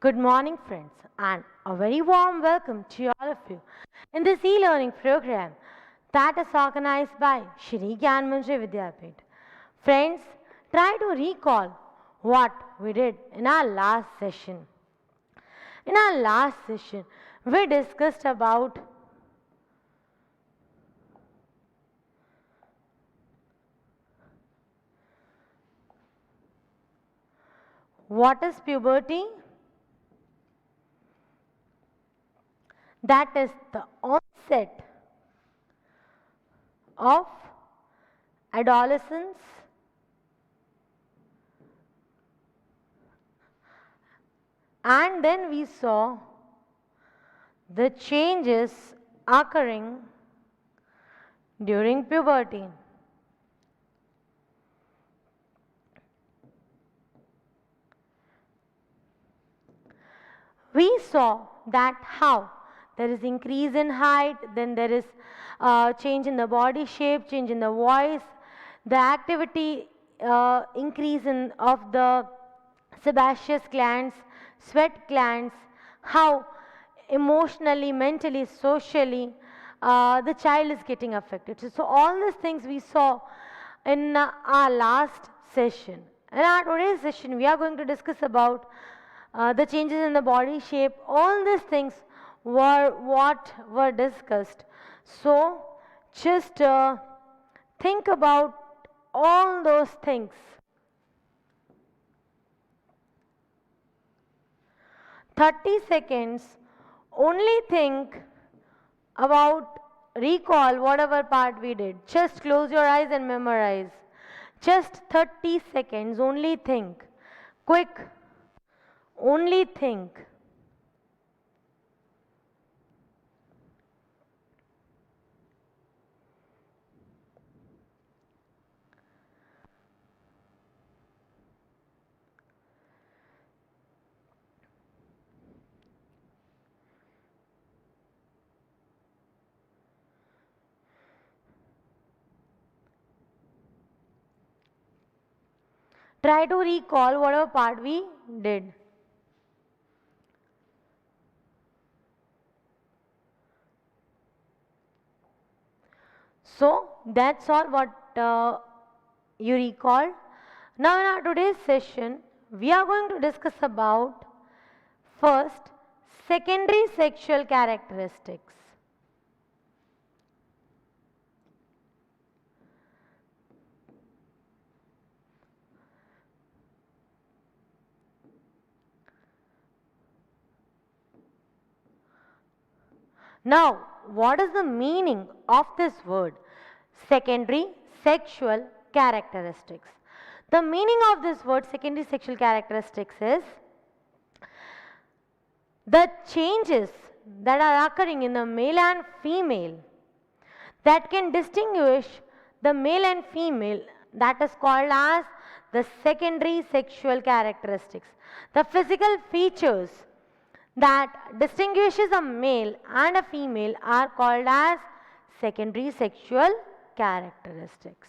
Good morning, friends, and a very warm welcome to all of you in this e-learning program that is organized by Shri Gyan Manjari Vidyapith. Friends, try to recall what we did in our last session. In our last session, we discussed about what is puberty. That is the onset of adolescence and then we saw the changes occurring during puberty. We saw that how there is increase in height, then there is change in the body shape, change in the voice, the activity increase in of the sebaceous glands, sweat glands, how emotionally, mentally, socially the child is getting affected. So all these things we saw in our last session. In our today's session, we are going to discuss about the changes in the body shape. All these things were what were discussed. So just think about all those things. 30 seconds, only think about, recall whatever part we did. Just close your eyes and memorize. Just 30 seconds, only think. Quick, only think. Try to recall whatever part we did. So that's all what you recall. Now in our today's session, we are going to discuss about first secondary sexual characteristics. Now, what is the meaning of this word? Secondary sexual characteristics. The meaning of this word secondary sexual characteristics is the changes that are occurring in the male and female that can distinguish the male and female, that is called as the secondary sexual characteristics. The physical features that distinguishes a male and a female are called as secondary sexual characteristics.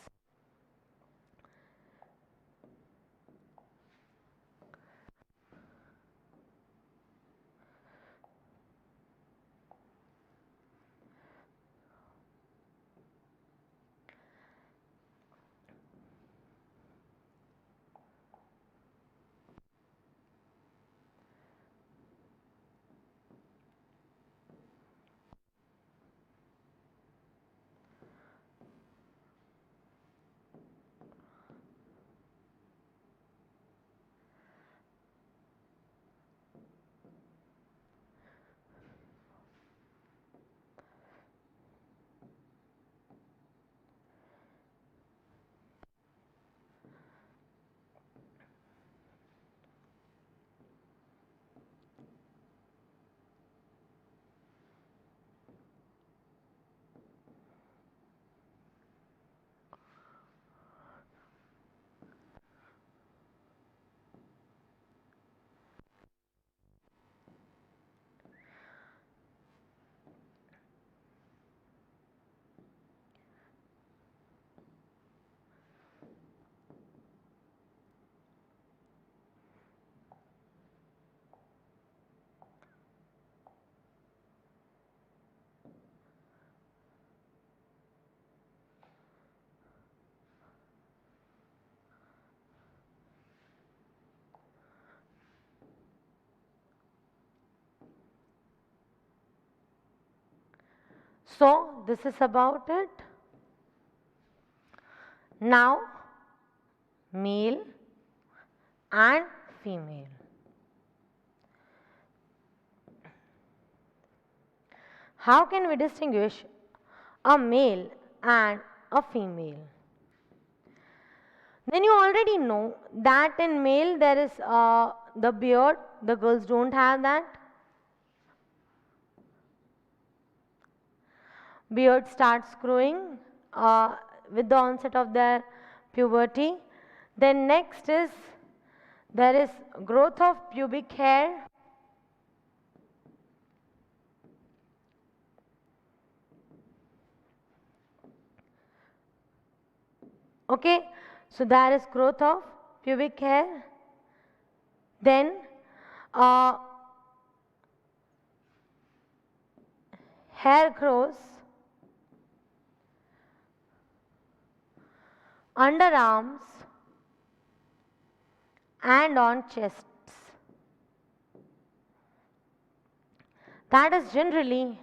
So this is about it. Now male and female. How can we distinguish a male and a female? Then you already know that in male there is the beard, the girls don't have that. Beard starts growing with the onset of their puberty. Then next is there is growth of pubic hair. Okay, so there is growth of pubic hair. Then hair grows underarms and on chests. That is generally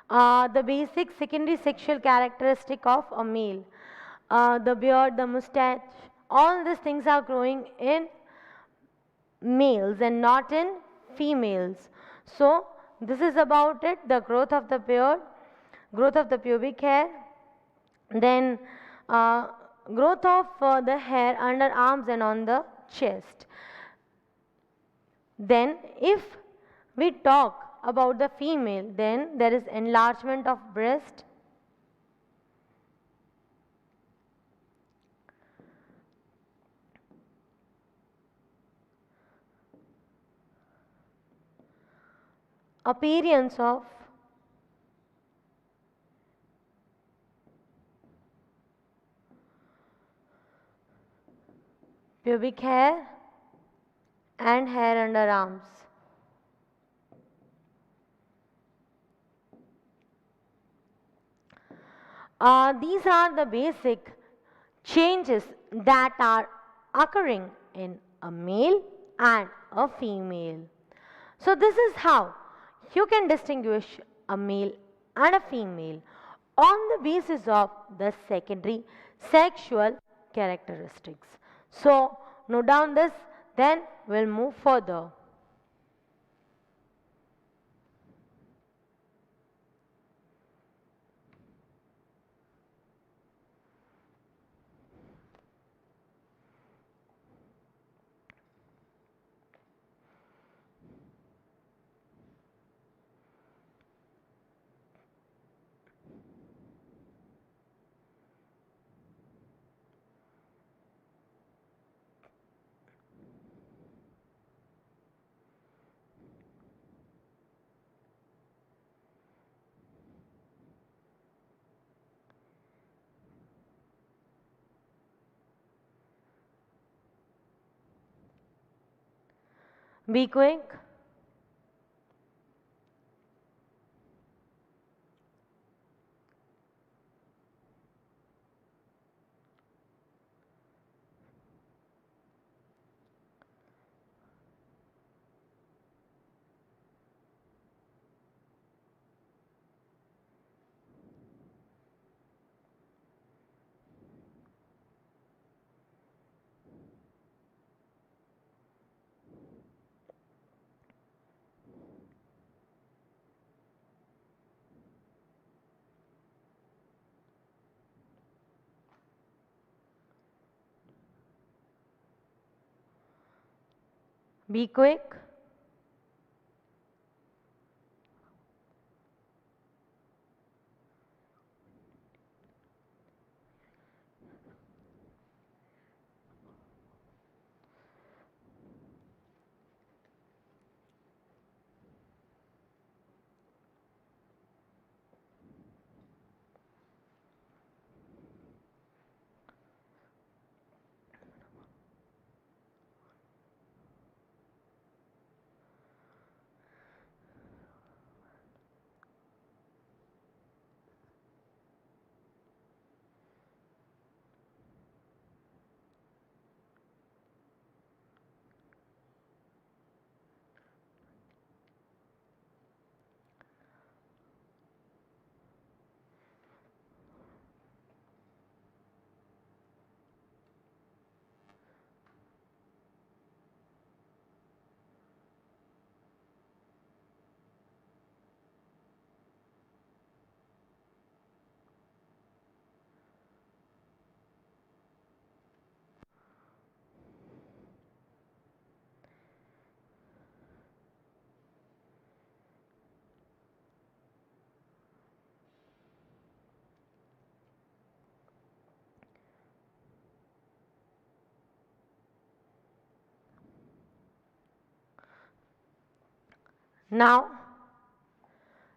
the basic secondary sexual characteristic of a male. The beard, the mustache, all these things are growing in males and not in females. So this is about it, the growth of the beard, growth of the pubic hair, then growth of the hair under arms and on the chest. Then if we talk about the female, then there is enlargement of breast, appearance of pubic hair and hair under arms. These are the basic changes that are occurring in a male and a female. So this is how you can distinguish a male and a female on the basis of the secondary sexual characteristics. So note down this, then we'll move further. Be quick. Be quick. Now,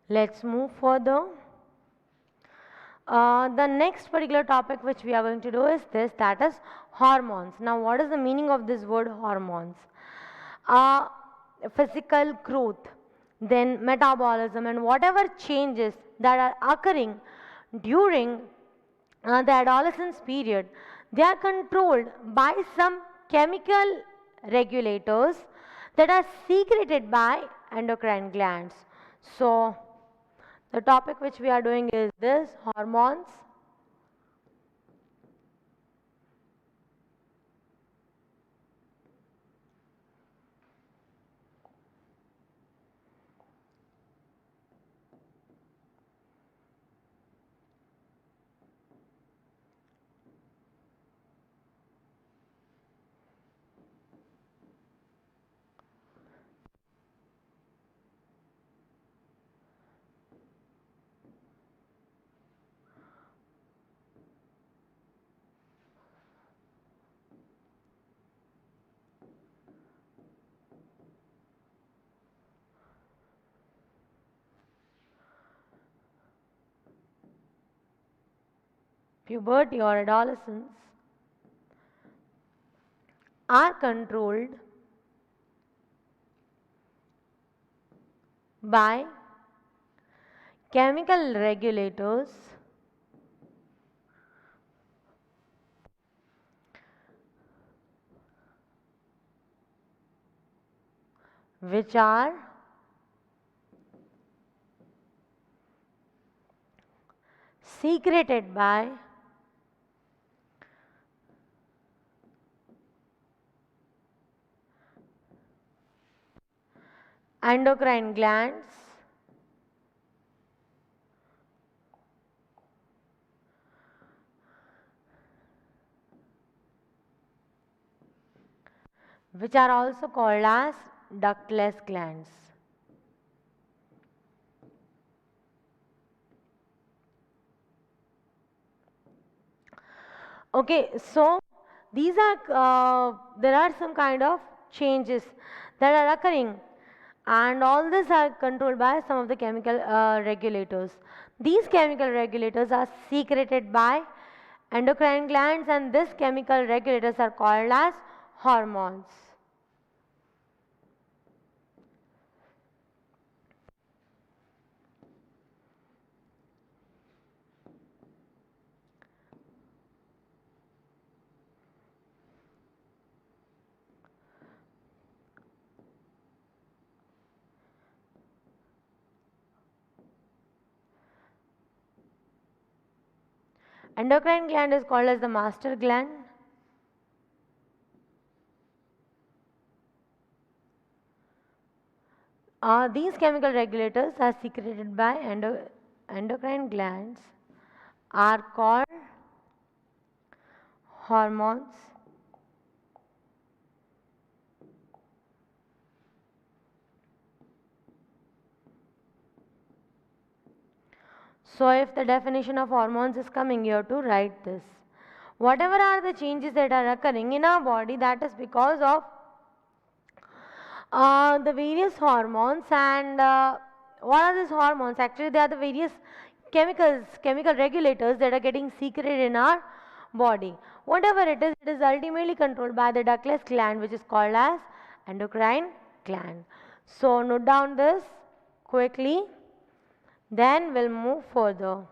let's move further. The next particular topic which we are going to do is this, that is hormones. Now, what is the meaning of this word hormones? Uh, Physical growth, then metabolism, and whatever changes that are occurring during the adolescence period, they are controlled by some chemical regulators that are secreted by endocrine glands. So, the topic which we are doing is this, hormones. Puberty or adolescence are controlled by chemical regulators which are secreted by endocrine glands which are also called as ductless glands. Okay, so these are there are some kind of changes that are occurring, and all these are controlled by some of the chemical regulators. These chemical regulators are secreted by endocrine glands, and these chemical regulators are called as hormones. Endocrine gland is called as the master gland. These chemical regulators are secreted by endocrine glands are called hormones. So if the definition of hormones is coming, you have to write this. Whatever are the changes that are occurring in our body, that is because of the various hormones. And what are these hormones? Actually, they are the various chemical regulators that are getting secreted in our body. Whatever it is ultimately controlled by the ductless gland, which is called as endocrine gland. So note down this quickly, then we'll move further.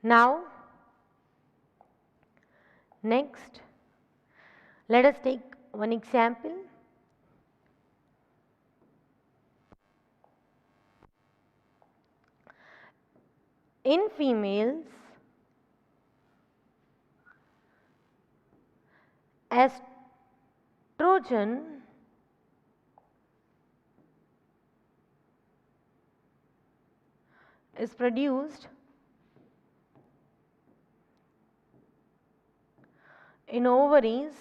Now, next, let us take one example. In females, estrogen is produced in ovaries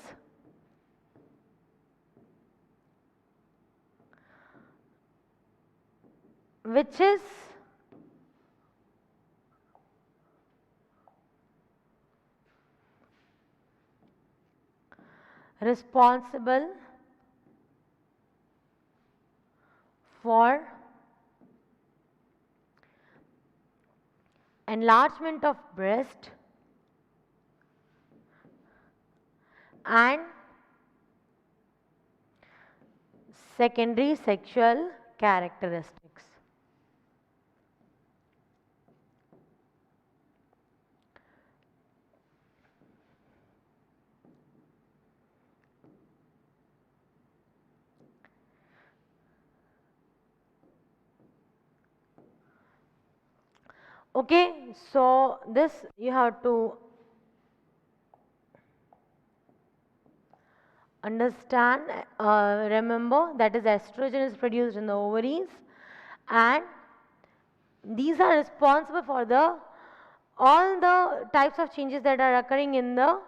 which is responsible for enlargement of breast and secondary sexual characteristics. Okay, so this you have to understand, remember that is estrogen is produced in the ovaries and these are responsible for the all the types of changes that are occurring in the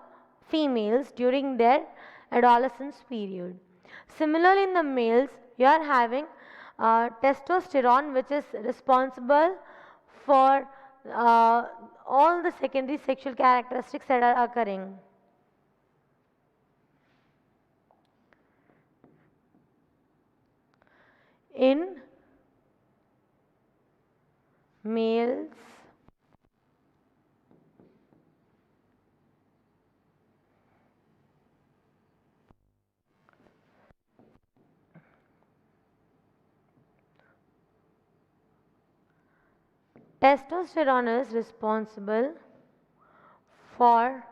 females during their adolescence period. Similarly, in the males, you are having testosterone, which is responsible for all the secondary sexual characteristics that are occurring. In males, testosterone is responsible for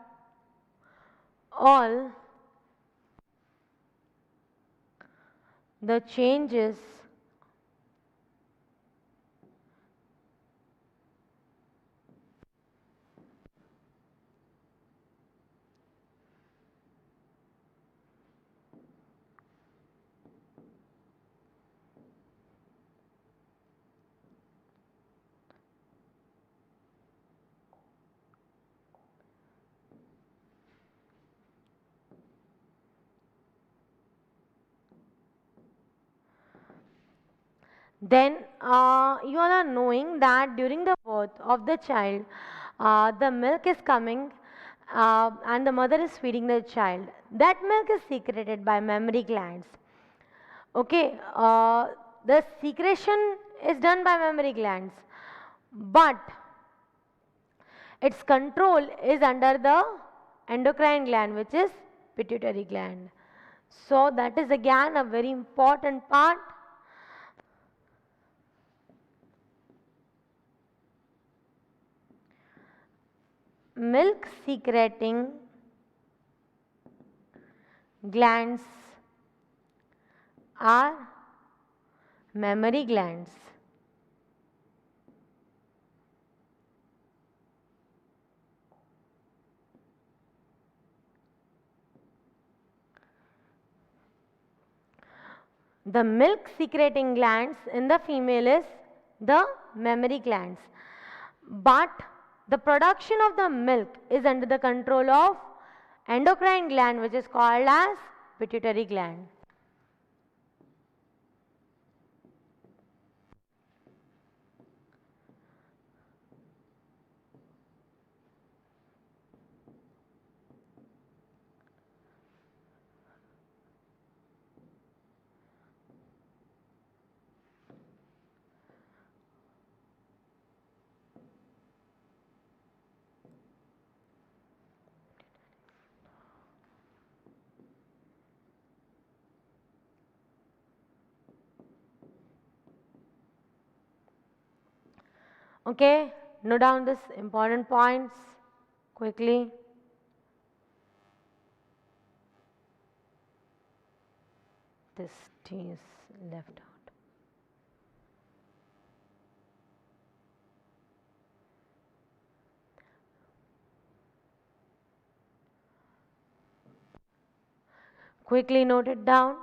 all the changes then you all are knowing that during the birth of the child, the milk is coming and the mother is feeding the child. That milk is secreted by mammary glands. Okay, the secretion is done by mammary glands, but its control is under the endocrine gland, which is pituitary gland. So that is again a very important part. Milk secreting glands are mammary glands. The milk secreting glands in the female is the mammary glands, but the production of the milk is under the control of endocrine gland, which is called as pituitary gland. Okay, Note down this important points quickly. This T is left out. Quickly note it down.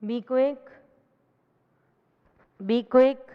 Be quick. Be quick.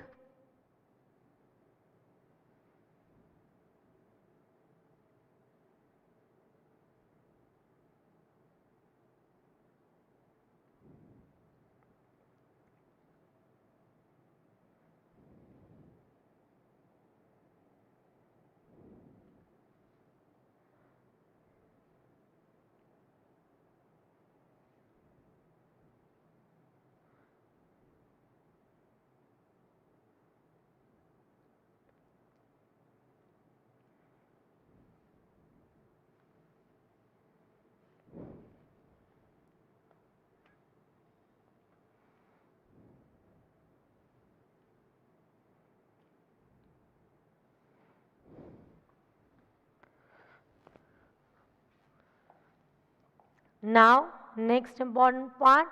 Now, next important part,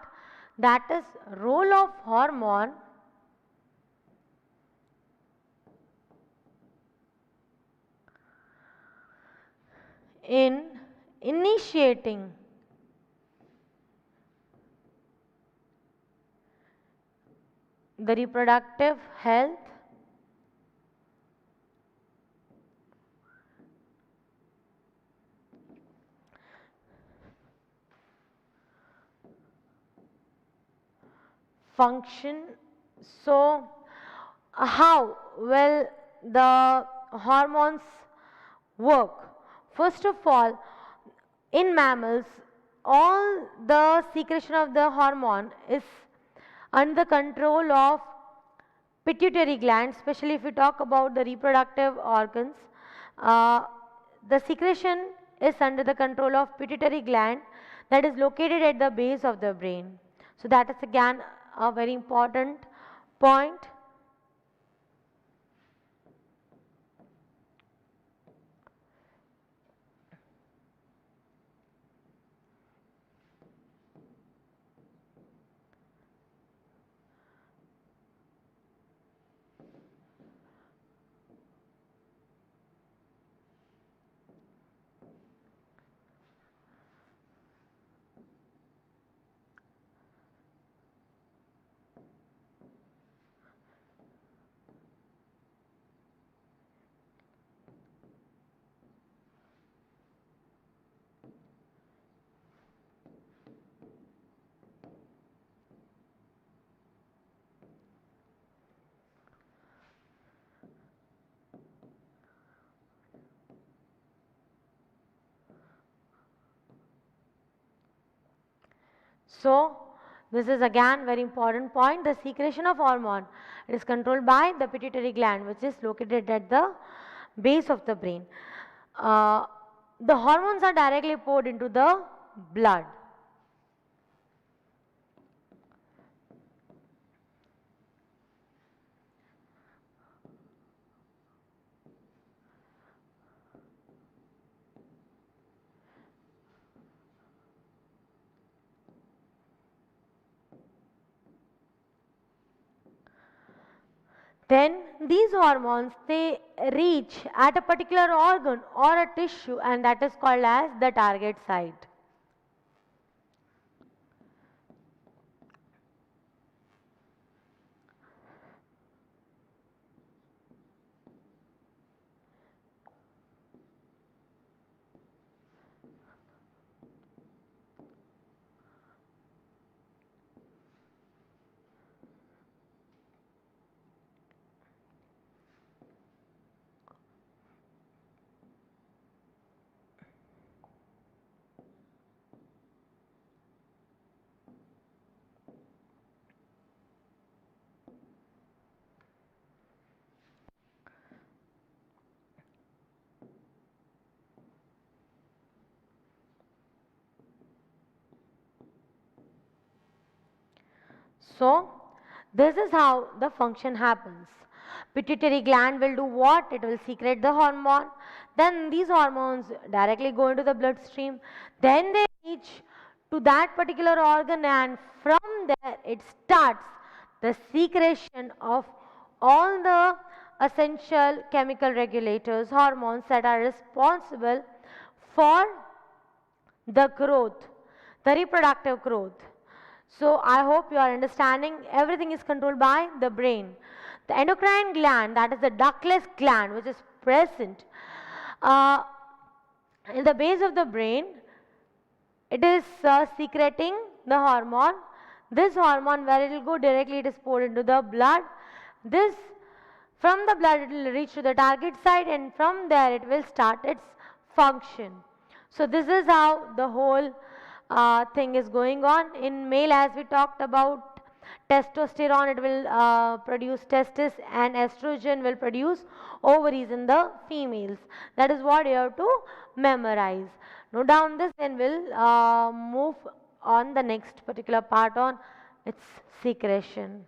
that is role of hormone in initiating the reproductive health, function. So, how will the hormones work? First of all, in mammals, all the secretion of the hormone is under the control of pituitary gland, especially if we talk about the reproductive organs. uh, the secretion is under the control of pituitary gland that is located at the base of the brain. So that is again a very important point. So, this is again very important point. The secretion of hormone, it is controlled by the pituitary gland, which is located at the base of the brain. Uh, the hormones are directly poured into the blood. Then these hormones, they reach at a particular organ or a tissue, and that is called as the target site. So, this is how the function happens. Pituitary gland will do what? It will secrete the hormone. Then these hormones directly go into the bloodstream. Then they reach to that particular organ, and from there it starts the secretion of all the essential chemical regulators, hormones that are responsible for the growth, the reproductive growth. So I hope you are understanding, everything is controlled by the brain. The endocrine gland, that is the ductless gland which is present uh, in the base of the brain, it is secreting the hormone. This hormone, where it will go directly, it is poured into the blood. This, from the blood it will reach to the target site, and from there it will start its function. So this is how the whole thing is going on. In male, as we talked about, testosterone, it will produce testis, and estrogen will produce ovaries in the females. That is what you have to memorize. Note down this, then we'll move on the next particular part on its secretion.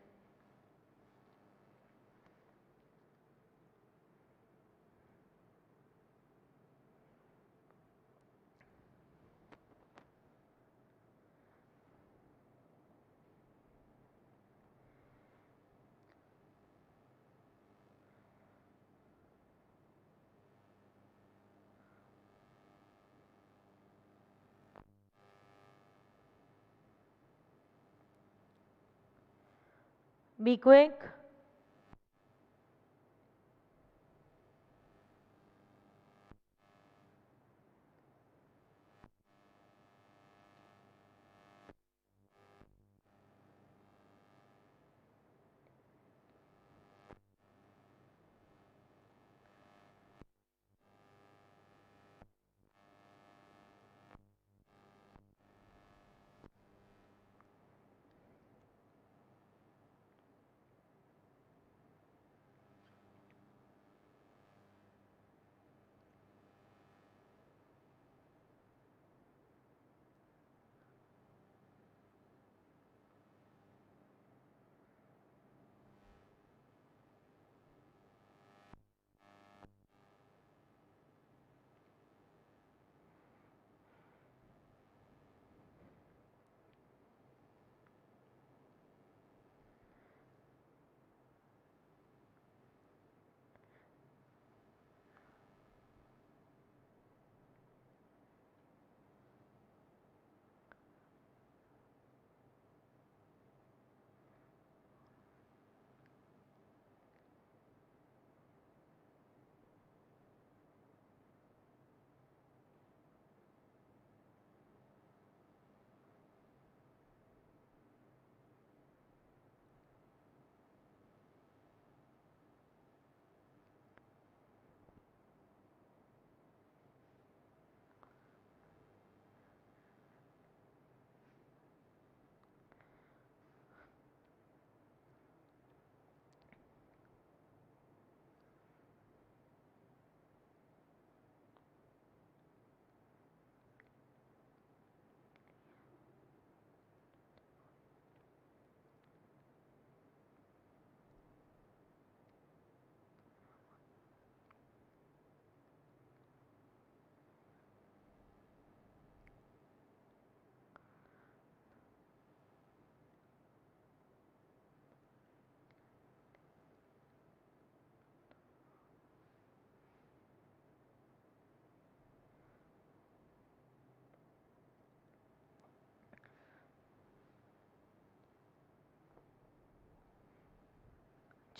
Be quick.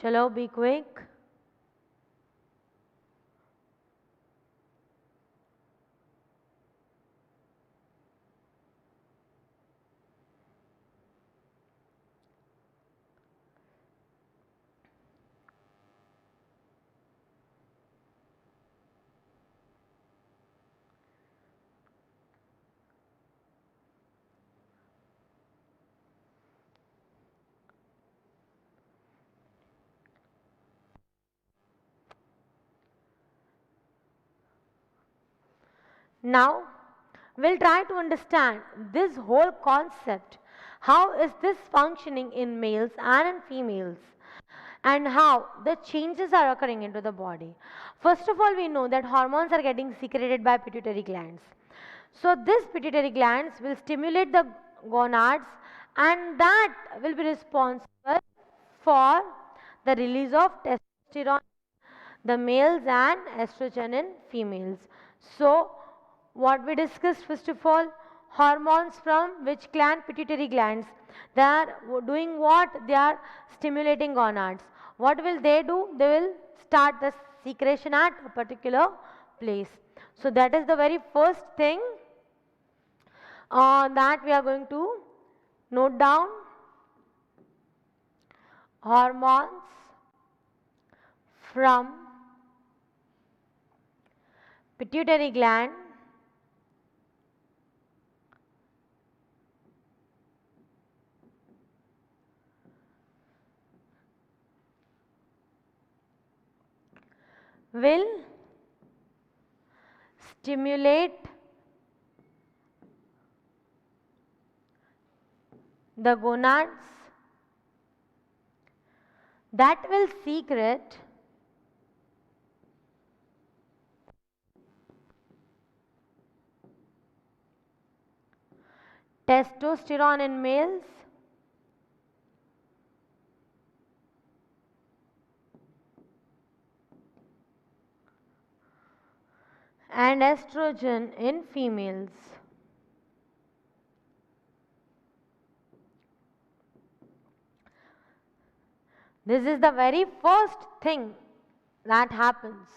Chalo, be quick. Now, we'll try to understand this whole concept. How is this functioning in males and in females? And how the changes are occurring into the body. First of all, we know that hormones are getting secreted by pituitary glands. So, this pituitary glands will stimulate the gonads, and that will be responsible for the release of testosterone the males and estrogen in females. So, what we discussed first of all, hormones from which gland? Pituitary glands. They are doing what? They are stimulating gonads. What will they do? They will start the secretion at a particular place. So, that is the very first thing that we are going to note down. Hormones from pituitary gland will stimulate the gonads that will secrete testosterone in males and estrogen in females. This is the very first thing that happens.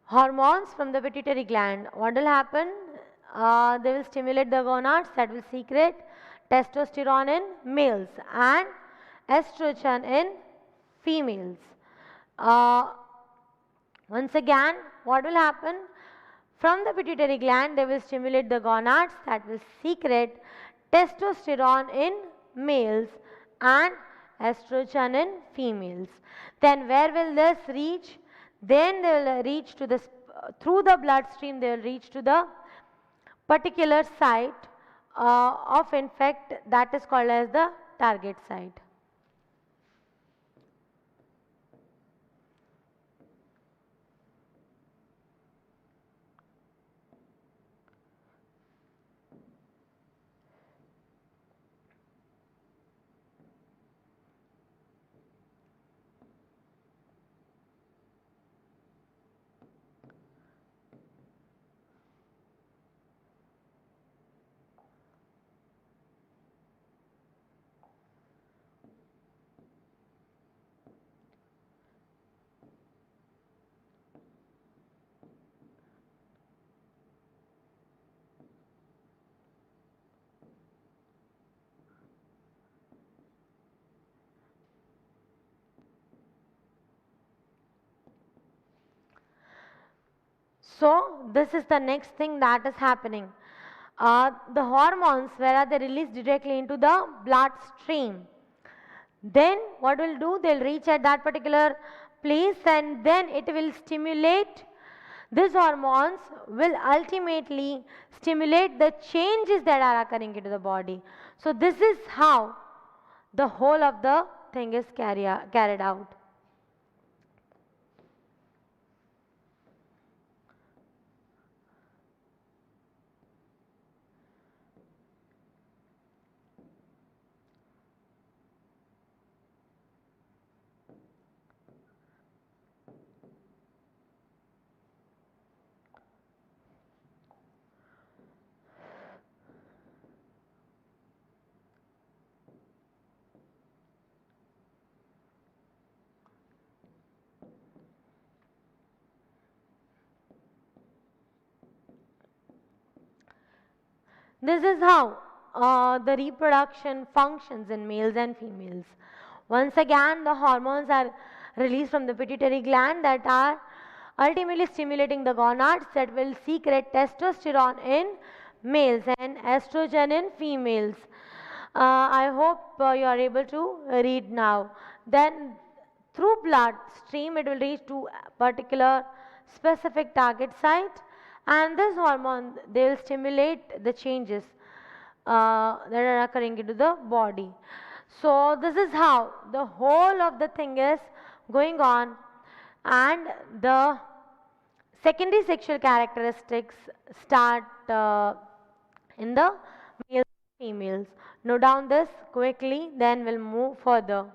Hormones from the pituitary gland, what will happen? They will stimulate the gonads that will secrete testosterone in males and estrogen in females. Once again, what will happen? From the pituitary gland, they will stimulate the gonads that will secrete testosterone in males and estrogen in females. Then where will this reach? Then they will reach to the through the bloodstream. They will reach to the particular site of infect that is called as the target site. So, this is the next thing that is happening. The hormones, where are they released directly into the bloodstream? Then what will do? They will reach at that particular place and then it will stimulate. These hormones will ultimately stimulate the changes that are occurring into the body. So, this is how the whole of the thing is carried out. This is how the reproduction functions in males and females. Once again, the hormones are released from the pituitary gland that are ultimately stimulating the gonads that will secrete testosterone in males and estrogen in females. I hope you are able to read now. Then through blood stream it will reach to a particular specific target site, and this hormone they will stimulate the changes that are occurring into the body. So this is how the whole of the thing is going on, and the secondary sexual characteristics start in the males and females. Note down this quickly, then we'll move further.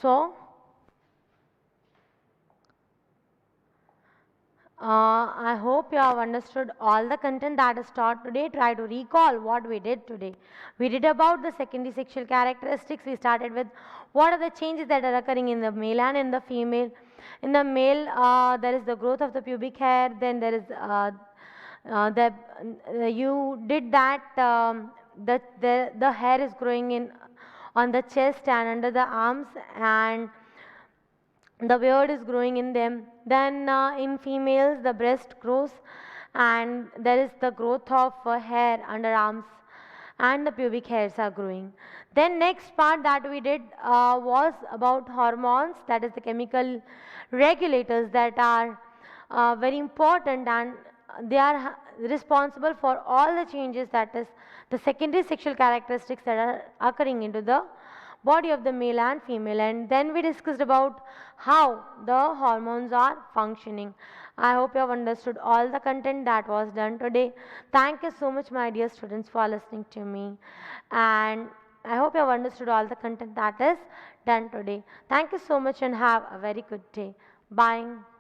So I hope you have understood all the content that is taught today. Try to recall what we did today. We did about the secondary sexual characteristics. We started with what are the changes that are occurring in the male and in the female. In the male, there is the growth of the pubic hair. Then there is you did that the hair is growing in on the chest and under the arms, and the beard is growing in them. Then in females the breast grows, and there is the growth of hair underarms, and the pubic hairs are growing. Then next part that we did was about hormones, that is the chemical regulators that are very important, and they are responsible for all the changes, that is the secondary sexual characteristics that are occurring into the body of the male and female. And then we discussed about how the hormones are functioning. I hope you have understood all the content that was done today. Thank you so much, my dear students, for listening to me, and I hope you have understood all the content that is done today. Thank you so much and have a very good day. Bye.